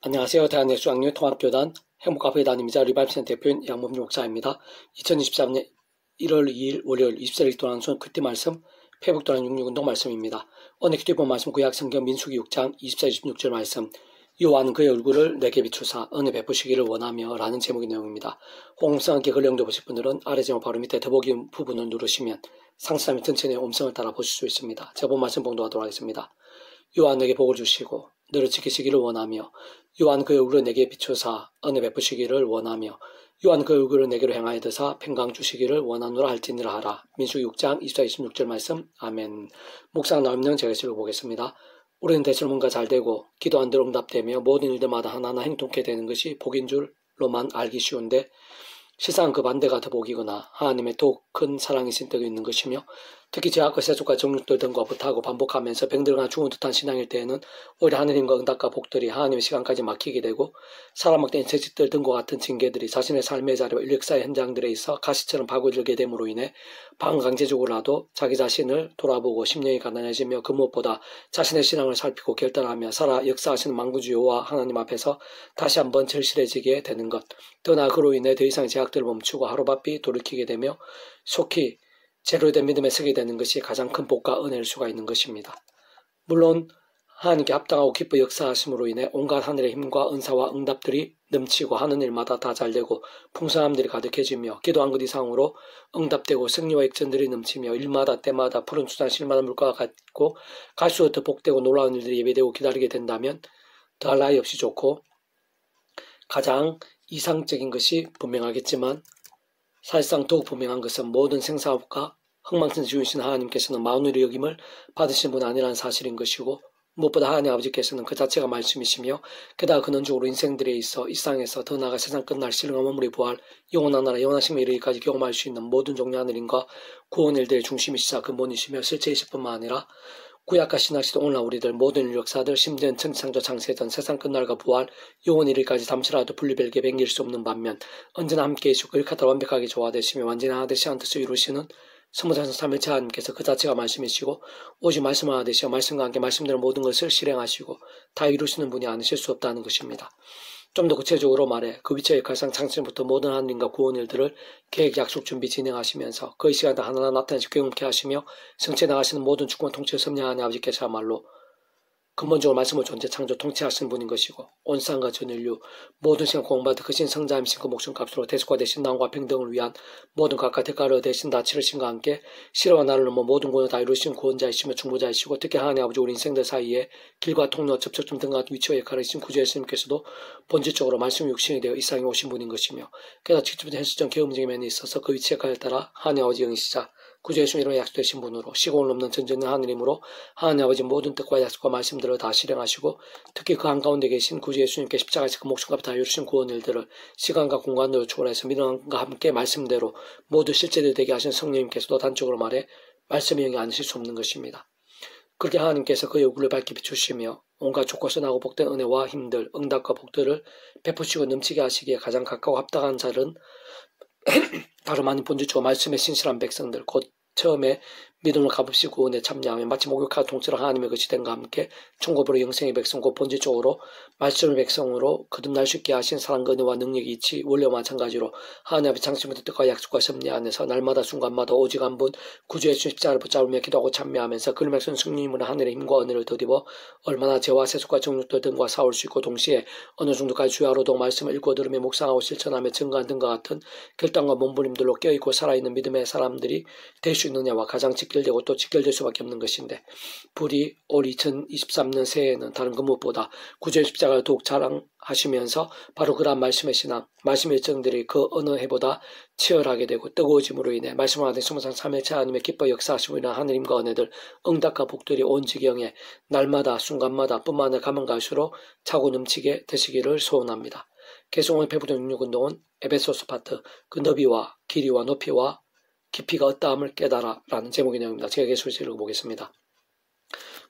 안녕하세요. 대한예수학교 통합교단 행복카페 담임이자 리바이브센터 대표인 양범주 목사입니다. 2023년 1월 2일 월요일 24일 동안 큐티 말씀 회복도난 66운동 말씀입니다. 오늘 큐티 본 말씀 구약 성경 민수기 6장 24, 26절 말씀 여호와는 그의 얼굴을 내게 비추사 은혜 베푸시기를 원하며 라는 제목의 내용입니다. 홍성과 함께 글 영도 보실 분들은 아래 제목 바로 밑에 더보기 부분을 누르시면 상세한 전체 음성을 따라 보실 수 있습니다. 제가 본 말씀 봉독하도록 하겠습니다. 여호와는 내게 복을 주시고 너를 지키시기를 원하며 여호와는 그의 얼굴을 내게 비추사 은혜 베푸시기를 원하며 여호와는 그의 얼굴을 내게로 행하여 드사 평강 주시기를 원하노라 할지니라 하라. 민수기 6장 24, 26절 말씀. 아멘. 묵상 나오면 제가 읽어보겠습니다. 우리는 대체로 뭔가 잘되고 기도한 대로 응답되며 모든 일들마다 하나하나 행동케 되는 것이 복인 줄로만 알기 쉬운데 실상 그 반대가 더 복이거나 하나님의 더욱 큰 사랑이신 때도 있는 것이며 특히 죄악과 세속과 정욕들 등과 부탁하고 반복하면서 병들거나 죽은 듯한 신앙일 때에는 오히려 하느님과 응답과 복들이 하나님의 시간까지 막히게 되고 사람 막된 재짓들 등과 같은 징계들이 자신의 삶의 자리와 인력사의 현장들에 있어 가시처럼 파고들게 됨으로 인해 반강제적으로라도 자기 자신을 돌아보고 심령이 가난해지며 그 무엇보다 자신의 신앙을 살피고 결단하며 살아 역사하시는 만구주 여호와 하나님 앞에서 다시 한번 절실해지게 되는 것. 더나 그로 인해 더 이상 죄악들을 멈추고 하루바삐 돌이키게 되며 속히 제대로 된 믿음에 서게 되는 것이 가장 큰 복과 은혜일 수가 있는 것입니다. 물론 하나님께 합당하고 기뻐 역사하심으로 인해 온갖 하늘의 힘과 은사와 응답들이 넘치고 하는 일마다 다 잘되고 풍성함들이 가득해지며 기도한 것 이상으로 응답되고 승리와 역전들이 넘치며 일마다 때마다 푸른 수산 실마다 물가가 같고 갈수록 더 복되고 놀라운 일들이 예배되고 기다리게 된다면 더할 나위 없이 좋고 가장 이상적인 것이 분명하겠지만 사실상 더욱 분명한 것은 모든 생사업과 흥망성 지으신 하나님께서는 마누리 여김을 받으신 분 아니라는 사실인 것이고 무엇보다 하나님 아버지께서는 그 자체가 말씀이시며 게다가 근원적으로 인생들에 있어 이 땅에서 더 나아가 세상 끝날 신령한 몸물이 부활 영원한 나라 영원한 생명에 이르기까지 경험할 수 있는 모든 종류 하늘인과 구원 일들의 중심이시자 근본이시며 실제이실 뿐만 아니라 구약과 신약시대 오늘날 우리들 모든 인력사들 심지어는 천지창조 창세전 세상 끝날과 부활 영원 이르기까지 잠시라도 분리별게 변길 수 없는 반면 언제나 함께 계시고 그렇게 완벽하게 조화되시며 완전히 하나 되시 한 뜻을 이루시는 스무자선 삼일체 하나님께서 그 자체가 말씀이시고 오직 말씀 하나 되시어 말씀과 함께 말씀대로 모든 것을 실행하시고 다 이루시는 분이 아니실 수 없다는 것입니다. 좀 더 구체적으로 말해 그 위치의 역할상 창세전부터 모든 하나님과 구원 일들을 계획, 약속, 준비, 진행하시면서 그의 시간에 하나하나 나타내시 경험케 하시며 성취해 나가시는 모든 주권 통치를 섭리하는 아버지께서야말로 근본적으로 말씀을 존재 창조 통치하신 분인 것이고 온 세상과 전 인류 모든 시간 공부받아 크신 성자임신 그 목숨값으로 대속화되신 나음과 평등을 위한 모든 각각 대가를 대신 다 치르신과 함께 실화와 나를 넘어 모든 구원을 다 이루신 구원자이시며 중보자이시고 특히 하나님 아버지 우리 인생들 사이에 길과 통로 접촉점 등 같은 위치와 역할을 하신 구주의 스님께서도 본질적으로 말씀 육신이 되어 이 세상에 오신 분인 것이며 게다가 직접적인 현실적 경험적인 면에 있어서 그 위치 역할에 따라 하나님 아버지 영이시자 구주 예수님으로 약속되신 분으로 시공을 넘는 전전의 하느님으로 하나님 아버지 모든 뜻과 약속과 말씀들을 다 실행하시고 특히 그 한가운데 계신 구주 예수님께 십자가에서 그 목숨값을 다 이루신 구원 일들을 시간과 공간으로 초월해서 믿음과 함께 말씀대로 모두 실제로 되게 하신 성령님께서도 단적으로 말해 말씀의 영이 아니실 수 없는 것입니다. 그렇게 하나님께서 그의 얼굴을 밝게 비추시며 온갖 좋고 선하고 복된 은혜와 힘들, 응답과 복들을 베푸시고 넘치게 하시기에 가장 가까워 합당한 자는 바로 많은 본질적으로 말씀의 신실한 백성들 곧 처음에 믿음을 값없이 구원에 참여하며 마치 목욕하고 통째로 하나님의 것이 된과 함께 천국으로 영생의 백성 곧 본질적으로 말씀의 백성으로 거듭날 수 있게 하신 사랑과 은혜와 능력이 있지 원래와 마찬가지로 하나님의 창조부터 뜻과 약속과 섭리 안에서 날마다 순간마다 오직 한 분 구주의 십자가를 붙잡으며 기도하고 참여하면서 그를 백성 승리님으로 하늘의 힘과 은혜를 더입어 얼마나 죄와 세속과 정욕들 등과 싸울 수 있고 동시에 어느 정도까지 주야로도 말씀을 읽고 들으며 묵상하고 실천하며 증거한 등과 같은 결단과 몸부림들로 껴있고 살아있는 믿음의 사람들이 될 수 있느냐와 가장 직결되고 또 직결될 수밖에 없는 것인데 부디 올 2023년 새해에는 다른 그 무엇보다 구주의 십자가를 더욱 자랑하시면서 바로 그러한 말씀의 신앙, 말씀의 일정들이 그 어느 해보다 치열하게 되고 뜨거워짐으로 인해 말씀을 하는 스무상 삼일체 하나님의 기뻐 역사하시고 있는 하느님과 은혜들, 응답과 복들이 온 지경에 날마다 순간마다 뿐만 아니라 가면 갈수록 차고 넘치게 되시기를 소원합니다. 계속 오늘 배부된 66운동은 에베소스 파트 그 너비와 길이와 높이와 깊이가 어떠함을 깨달아 라는 제목의 내용입니다. 제가 계속 읽어보겠습니다.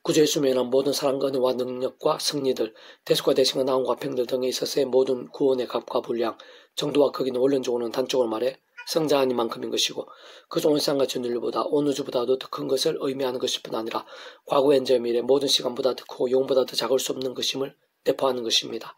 구주 예수님은 모든 사랑과 은혜와 능력과 승리들, 대속과 대신과 나음과 평들 등에 있어서의 모든 구원의 값과 분량, 정도와 크기는 원론적으로는 단적으로 말해 성자 하나님만큼인 것이고 그중 온 세상과 전 인류보다 온 우주보다도 더 큰 것을 의미하는 것일 뿐 아니라 과거 현재 미래 모든 시간보다 더 크고 영보다 더 작을 수 없는 것임을 내포하는 것입니다.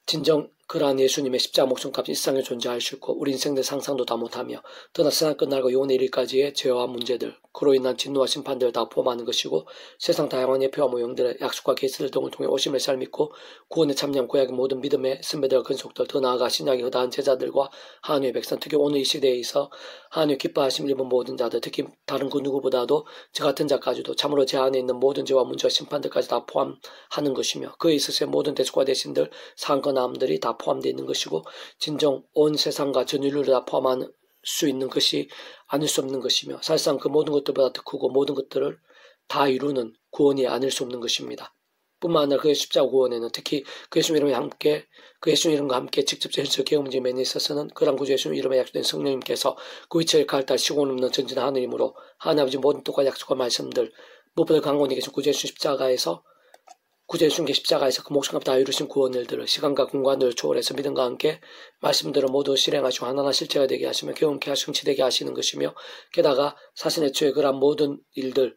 진정 그러한 예수님의 십자가 목숨값이 이 세상에 존재할 수 있고 우리 인생들 상상도 다 못하며 더나 세상 끝날과 영원의 이르기까지의 죄와 문제들 그로 인한 진노와 심판들을 다 포함하는 것이고 세상 다양한 예표와 모형들의 약속과 계시들 등을 통해 오심의 삶 믿고 구원에 참여한 구약의 모든 믿음의 선배들과 근속들 더 나아가 신약의 허다한 제자들과 하나님의 백성 특히 오늘 이 시대에 있어 하나님의 기뻐하심을 입은 모든 자들 특히 다른 그 누구보다도 저 같은 자까지도 참으로 제 안에 있는 모든 죄와 문제와 심판들까지 다 포함하는 것이며 그에 있어서의 모든 대속과 대신들 사항과 나음들이 다 포함되어 있는 것이고 진정 온 세상과 전 인류를 다 포함할 수 있는 것이 아닐 수 없는 것이며 사실상 그 모든 것들보다 더 크고 모든 것들을 다 이루는 구원이 아닐 수 없는 것입니다. 뿐만 아니라 그의 십자가 구원에는 특히 그 예수 이름과 함께 그 예수 이름과 함께 직접 현실 개혁 문제 면에 있어서는 그런 구주 예수 이름에 약속된 성령님께서 그 위치를 갈다 시공을 넘는 전진한 하느님으로 하나님 아버지 모든 뜻과 약속과 말씀들 무엇보다 강건히 계신 구주 예수 십자가에서 구주 예수님께 십자가에서 그 목숨값 다 이루신 구원 일들을 시간과 공간을 초월해서 믿음과 함께 말씀들을 모두 실행하시고 하나하나 실체가 되게 하시며 경험케 하시고 성취되게 하시는 것이며 게다가 사신 애초에 그러한 모든 일들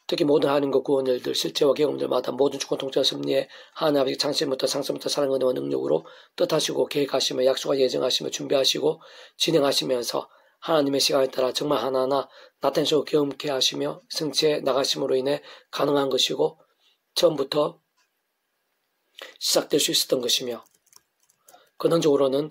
특히 모든 하나님과 구원 일들 실제와 경험들마다 모든 주권 통치와 섭리에 하나님 아버지 창세부터 상세부터 사랑 은혜와 능력으로 뜻하시고 계획하시며 약속과 예정하시며 준비하시고 진행하시면서 하나님의 시간에 따라 정말 하나하나 나타내시고 경험케 하시며 성취해 나가심으로 인해 가능한 것이고 처음부터 시작될 수 있었던 것이며 근원적으로는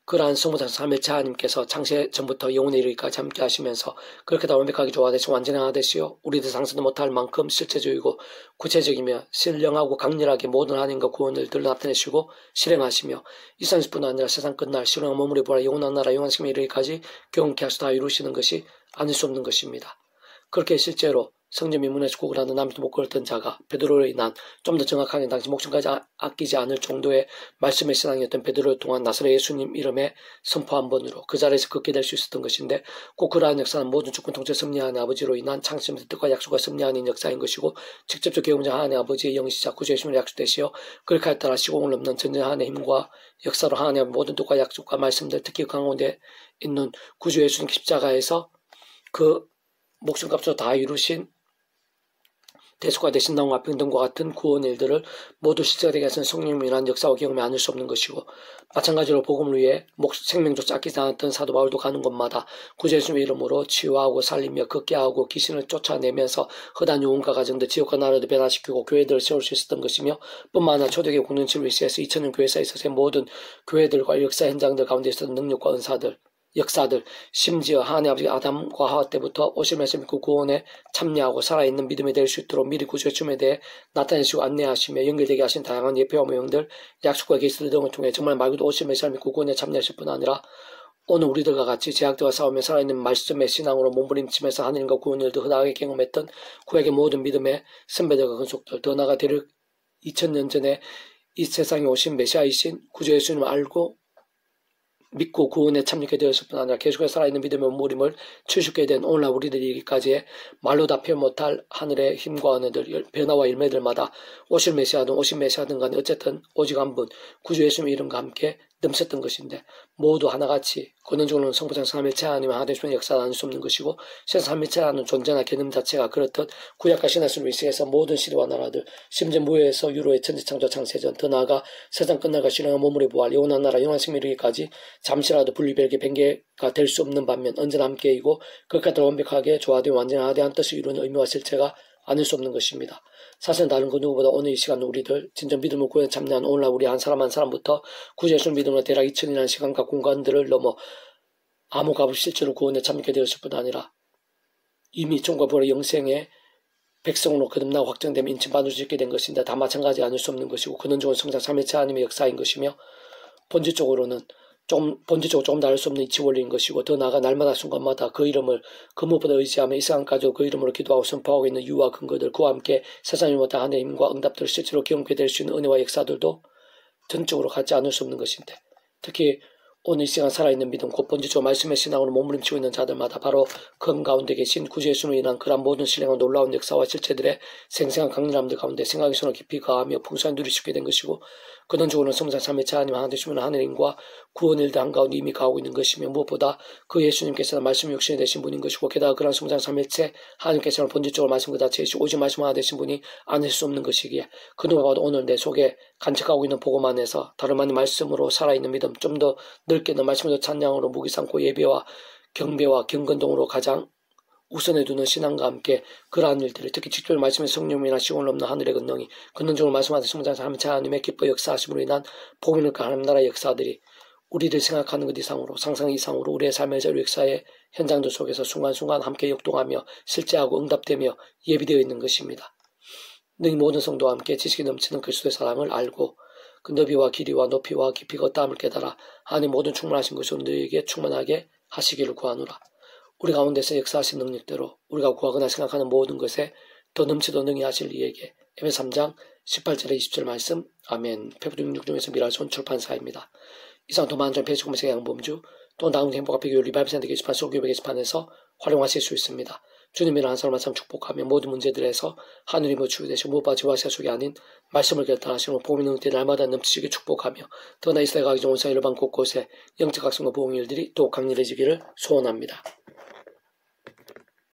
그러한 성부장 삼일체 하나님께서 창세 전부터 영원에 이르기까지 함께 하시면서 그렇게 다 완벽하게 조화되시고 완전하되시어 우리들 상상도 못할 만큼 실체적이고 구체적이며 신령하고 강렬하게 모든 하나님과 구원을 들 나타내시고 실행하시며 이 세상뿐 아니라 세상 끝날 신령한 몸으로 보라 영원한 나라 영원한 생명에 이르기까지 경험케 하시고 다 이루시는 것이 아닐 수 없는 것입니다. 그렇게 실제로 성전 민문에서 구걸하는 남도 못 걸었던 자가 베드로로 인한 좀 더 정확하게 당시 목숨까지 아끼지 않을 정도의 말씀의 신앙이었던 베드로를 통한 나사렛 예수님 이름의 선포 한 번으로 그 자리에서 걷게 될 수 있었던 것인데 꼭 그러한 역사는 모든 주권 통치 섭리하는 아버지로 인한 창세의 뜻과 약속과 섭리하는 역사인 것이고 직접적 경험자 하나님 아버지의 영시자 구주 예수님을 약속되시어 그렇게 할 따라 시공을 넘는 전전 하나님의 힘과 역사로 하나님의 모든 뜻과 약속과 말씀들 특히 강원에 있는 구주 예수님 십자가에서 그 목숨값으로 다 이루신 대속과 대신 나온과 평등과 같은 구원 일들을 모두 실제되게 하신 성령님이란 역사와 경험이 아닐 수 없는 것이고 마찬가지로 복음을 위해 생명조차 아끼지 않았던 사도 바울도 가는 곳마다 구주 예수님의 이름으로 치유하고 살리며 걷게 하고 귀신을 쫓아내면서 허다한 영혼과 가정들 지옥과 나라를 변화시키고 교회들을 세울 수 있었던 것이며 뿐만 아니라 초대교회 공동체를 위시해서 2000년 교회사에 있어서의 모든 교회들과 역사 현장들 가운데 있었던 능력과 은사들 역사들 심지어 하나님 아버지 아담과 하와 때부터 오실 말씀 그 구원에 참여하고 살아있는 믿음이 될 수 있도록 미리 구주의 춤에 대해 나타내시고 안내하시며 연결되게 하신 다양한 예표와 모형들 약속과 계시들 등을 통해 정말 말 그대로 오실 말씀 그 구원에 참여하실 뿐 아니라 오늘 우리들과 같이 제약들과 싸우며 살아있는 말씀의 신앙으로 몸부림치면서 하나님과 구원 일도 흔하게 경험했던 구약의 모든 믿음의 선배들과 근속들 더 나아가 대략 2000년 전에 이 세상에 오신 메시아이신 구주 예수님을 알고 믿고 구원에 참여하게 되었을 뿐 아니라 계속해서 살아있는 믿음의 몸부림을 추식하게 된 오늘날 우리들이 이기까지의 말로 다 표현 못할 하늘의 힘과 은혜들 변화와 일매들마다 오실 메시아든 오신 메시아든 간에 어쨌든 오직 한 분 구주 예수님의 이름과 함께 넘쳤던 것인데 모두 하나같이 근원적으로는 성부장 삼일체 하나님의 하나되시는 역사가 아닐 수 없는 것이고 세상 삼일체라는 존재나 개념 자체가 그렇듯 구약과 신약을 위시해서 모든 시대와 나라들 심지어 무효에서 유로의 천지창조 창세전 더 나아가 세상 끝날과 신령한 몸으로 부활 영원한 나라 영원한 생명 이르기까지 잠시라도 분리별개 뱅개가 될 수 없는 반면 언제나 함께이고 그것과 완벽하게 조화된 완전하대한 뜻을 이루는 의미와 실체가 아닐 수 없는 것입니다. 사실은 다른 그 누구보다 오늘 이 시간 우리들 진정 믿음을 구원에 참여한 오늘날 우리 한 사람 한 사람부터 구주 예수를 믿음으로 대략 2000이라는 시간과 공간들을 넘어 아무 값없이 실제로 구원에 참여하게 되었을 뿐 아니라 이미 종과 부활의 영생의 백성으로 거듭나고 확정되면 인침받을 수 있게 된 것인데 다 마찬가지 아닐 수 없는 것이고 근원적인 성장 삼일체 하나님의 역사인 것이며 본질적으로 조금 다를 수 없는 이치 원리인 것이고 더 나아가 날마다 순간마다 그 이름을 그 무엇보다 의지하며 이 시간까지 그 이름으로 기도하고 선포하고 있는 이유와 근거들 그와 함께 세상이 못한 하나님의 힘과 응답들을 실제로 경험하게 될 수 있는 은혜와 역사들도 전적으로 갖지 않을 수 없는 것인데 특히 오늘 이 시간 살아있는 믿음 곧 번지죠. 말씀의 신앙으로 몸부림치고 있는 자들마다 바로 그 가운데 계신 구주 예수로 인한 그런 모든 신령한 놀라운 역사와 실체들의 생생한 강렬함들 가운데 생각의 손을 깊이 가하며 풍성한 누리시게 된 것이고 그는 주오는 성삼 삼위체 하나님 하나 되시면 하늘인과 구원일들 한가운데 이미 가고 있는 것이며 무엇보다 그 예수님께서는 말씀 육신이 되신 분인 것이고 게다가 그런 성삼 삼위체 하나님께서는 본질적으로 말씀 그 자체이시고 오직 말씀 하나 되신 분이 아닐 수 없는 것이기에 그 누가 봐도 오늘 내 속에 간직하고 있는 복음 안에서 다름 아닌 말씀으로 살아있는 믿음 좀 더 넓게 는 말씀으로 찬양으로 무기 삼고 예배와 경배와 경건동으로 가장 우선에 두는 신앙과 함께 그러한 일들을 특히 직접 말씀의 성령이나 시공을 넘는 하늘의 권능이 근원적으로 말씀하신 성장사 하나님의 기뻐 역사하심으로 인한 복음을 하나님 나라의 역사들이 우리들 생각하는 것 이상으로 상상 이상으로 우리의 삶의 자유 역사의 현장들 속에서 순간순간 함께 역동하며 실제하고 응답되며 예비되어 있는 것입니다. 너희 모든 성도와 함께 지식이 넘치는 그리스도의 사랑을 알고 그 너비와 길이와 높이와 깊이가 어떠함을 깨달아 하나님 모든 충만하신 것으로 너희에게 충만하게 하시기를 구하노라. 우리 가운데서 역사하신 능력대로 우리가 구하거나 생각하는 모든 것에 더 넘치도 능히 하실 이에게 에베소 3장 18절에 20절 말씀 아멘. 페북66 중에서 미라손 출판사입니다. 이상 도만전 페이스북 양범주 또 다음 행복 앞에 교육 리바이브센터 게시판 소규모 게시판에서 활용하실 수 있습니다. 주님이란 한 사람만 참 축복하며 모든 문제들에서 하늘이 모치게 되시고 무엇보다 지와 세속이 아닌 말씀을 결단하시고 복음의 능력들이 날마다 넘치게 축복하며 더나 이스라엘 가기 전 온상 일반 곳곳에 영적 각성과 보응의 일들이 또 강렬해지기를 소원합니다.